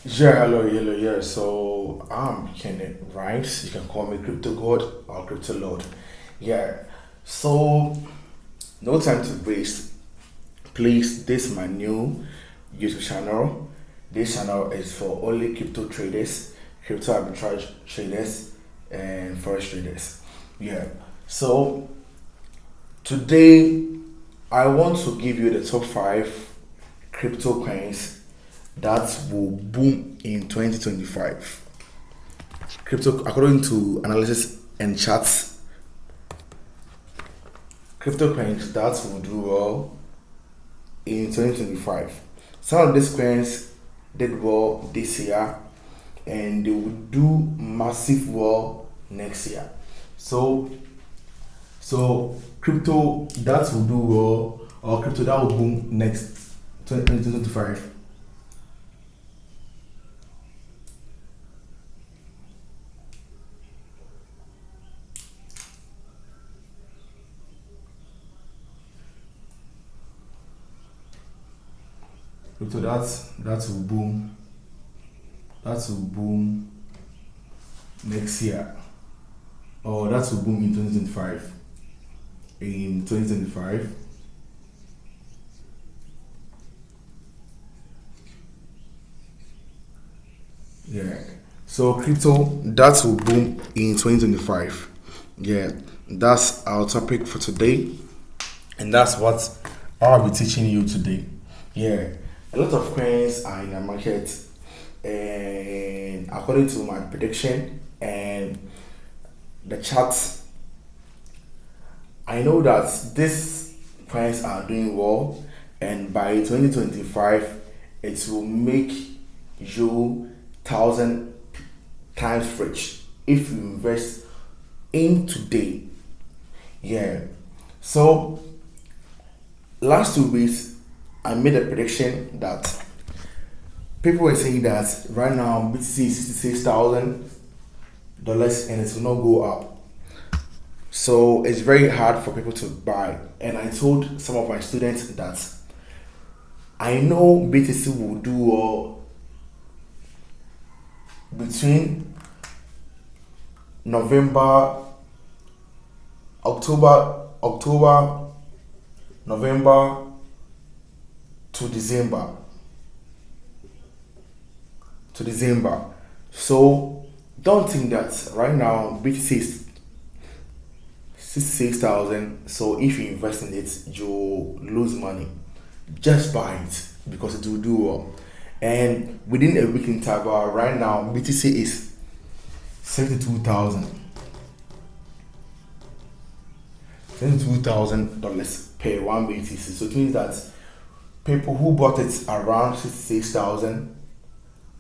Yeah, hello, yeah. So I'm Kenneth Rice. You can call me Crypto God or Crypto Lord. Yeah. So no time to waste. Please, this is my new YouTube channel. This channel is for only crypto traders, crypto arbitrage traders, and forex traders. Yeah. So today I want to give you the top five crypto coins that will boom in 2025. Crypto, according to analysis and charts, crypto coins that will do well in 2025. Some of these coins did well this year and they will do massive well next year. So, so crypto that will do well or crypto that will boom next 2025. Crypto that will boom. That will boom next year, or that will boom in 2025. In 2025, yeah. So crypto that will boom in 2025. Yeah, that's our topic for today, and that's what I'll be teaching you today. Yeah, a lot of coins are in the market, and according to my prediction and the charts, I know that these coins are doing well, and by 2025, it will make you thousand times rich if you invest in today. Yeah. So last 2 weeks, I made a prediction that people were saying that right now BTC is $66,000 and it will not go up. So it's very hard for people to buy. And I told some of my students that I know BTC will do well between November, October, November to December. So don't think that right now BTC is 66,000. So if you invest in it, you lose money. Just buy it because it will do well. And within a week interval, right now BTC is 72,000. $72,000 per one BTC. So it means that people who bought it around 66,000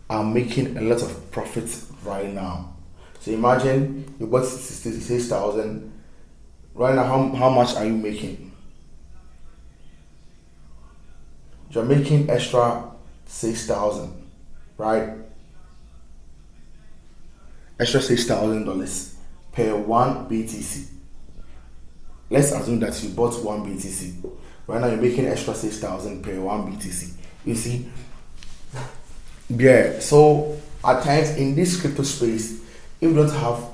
are making a lot of profit right now. So imagine you bought 66,000. Right now, how much are you making? You're making extra 6,000, right? Extra $6,000 per one BTC. Let's assume that you bought one BTC. Right now, you're making extra 6,000 per one BTC. You see, yeah. So at times in this crypto space, if you don't have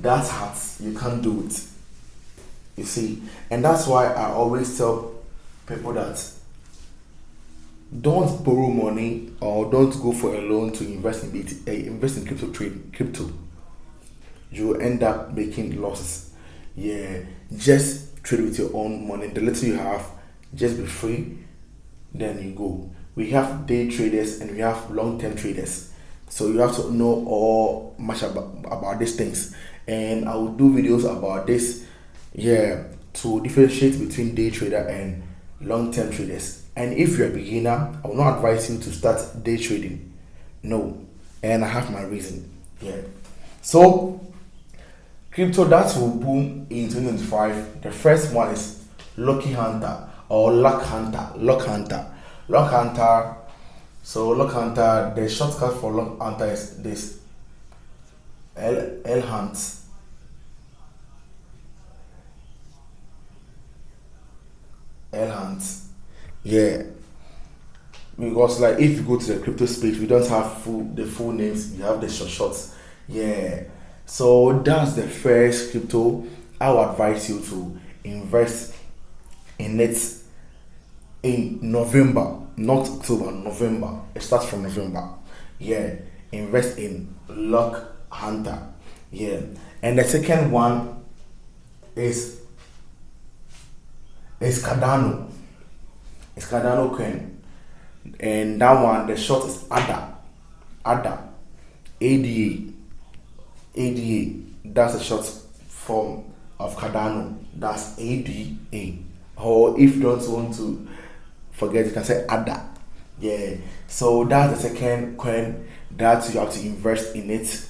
that heart, you can't do it. You see, and that's why I always tell people that don't borrow money or don't go for a loan to invest in invest in crypto trading. Crypto, you end up making losses. Yeah, just trade with your own money. The little you have, just be free. Then you go. We have day traders and we have long term traders. So you have to know all much about these things. And I will do videos about this, yeah, to differentiate between day trader and long term traders. And if you're a beginner, I will not advise you to start day trading. No. And I have my reason. Yeah. So crypto that will boom in 2025. The first one is Lucky Hunter or Luck Hunter. Luck Hunter. Luck Hunter. So Luck Hunter, the shortcut for Luck Hunter is this L Hunt. L Hunt. Yeah. because like if you go to the crypto space, we don't have the full names, we have the shorts. Yeah. So that's the first crypto. I would advise you to invest in it in November, not October, November. It starts from November. Yeah. Invest in Lock Hunter. Yeah. And the second one is Cardano. It's Cardano coin. And that one, the short is ADA. ADA. ADA. That's a short form of Cardano. That's ADA. Or if you don't want to forget, you can say ADA. Yeah. So that's the second coin that you have to invest in it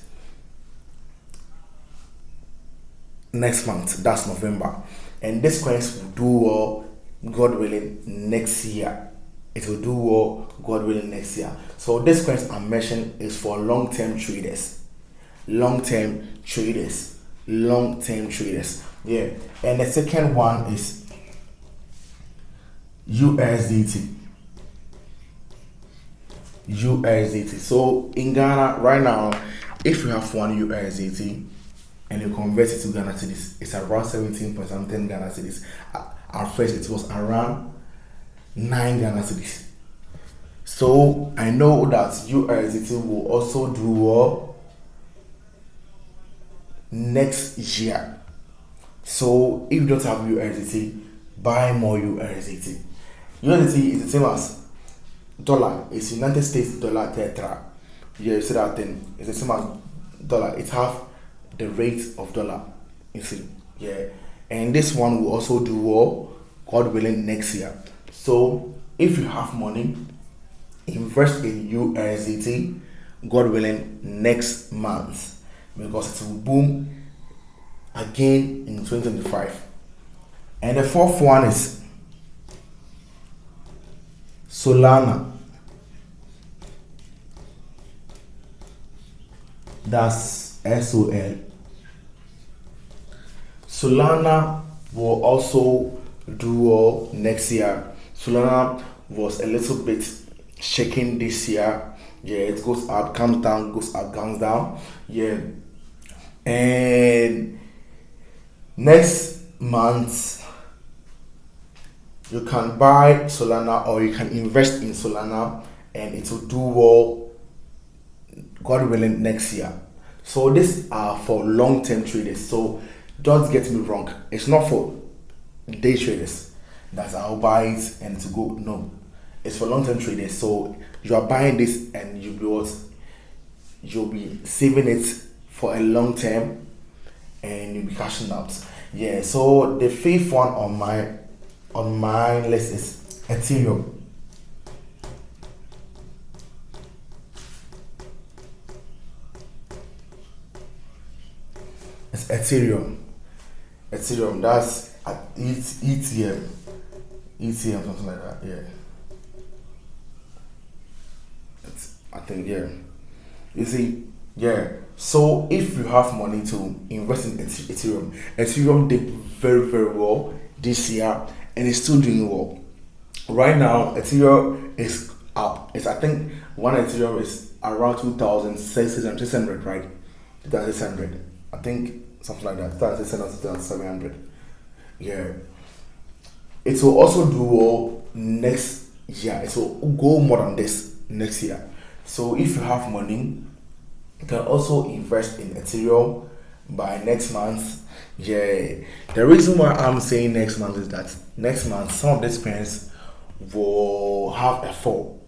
next month. That's November. And this coins will do well, God willing, next year. It will do well, God willing, next year. So this coins I mentioned is for long-term traders. Long-term traders. Long-term traders. Yeah. And the second one is USDT. USDT. So in Ghana right now, if you have one USDT and you convert it to Ghana cedis, it's around 17 point something Ghana cedis. At first it was around 9 Ghana cedis. So I know that USDT will also do well next year. So if you don't have USDT, buy more USDT. USDT is the same as dollar. It's United States dollar tetra. Yeah, you see that thing. It's the same as dollar. It have the rate of dollar. You see, yeah. And this one will also do well, God willing, next year. So if you have money, invest in USDT, God willing, next month, because it will boom again in 2025. And the fourth one is Solana. That's SOL. Solana will also do well next year. Solana was a little bit shaking this year. Yeah, it goes up, comes down, goes up, comes down. Yeah. And next month, you can buy Solana or you can invest in Solana and it will do well, God willing, next year. So these are for long-term traders. So don't get me wrong. It's not for day traders that I'll buy it and to go. No. It's for long-term traders. So you are buying this and you'll be saving it for a long term and you'll be cashing out. Yeah. So the fifth one on my list is Ethereum. It's Ethereum. That's ETM. ETM, something like that. Yeah. I think, yeah. You see, yeah. So if you have money to invest in Ethereum did very, very well this year and it's still doing well. Right now, Ethereum is up. I think one Ethereum is around 2,600, right? 2,600. I think something like that. 2,600, yeah. It will also do well next year. It will go more than this next year. So if you have money, you can also invest in Ethereum by next month. Yeah. The reason why I'm saying next month is that next month some of these coins will have a fall.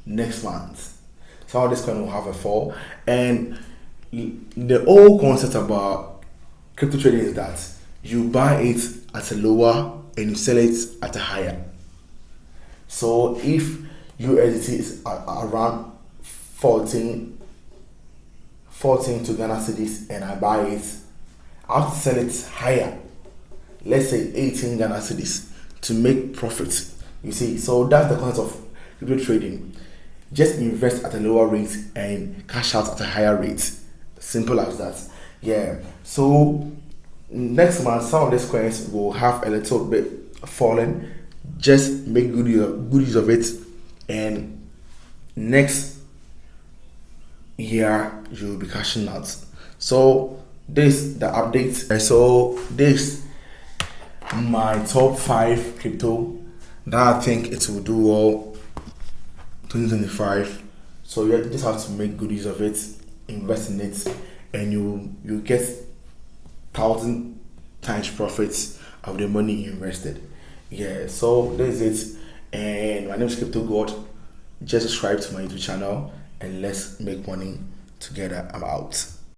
Next month, some of these coins will have a fall, and the whole concept about crypto trading is that you buy it at a lower and you sell it at a higher. So if USDT is around 14 to Ghana cedis and I buy it, I have to sell it higher. Let's say 18 Ghana cedis to make profit. You see, so that's the concept of crypto trading. Just invest at a lower rate and cash out at a higher rate. Simple as that. Yeah. So next month, some of these coins will have a little bit fallen. Just make good use of it and next year you'll be cashing out. So this the update. So this my top 5 crypto that I think it will do well 2025. So you just have to make good use of it, invest in it, and you get 1,000 times profits of the money you invested. Yeah, so this is it. And my name is Crypto God. Just subscribe to my YouTube channel and let's make money together. I'm out.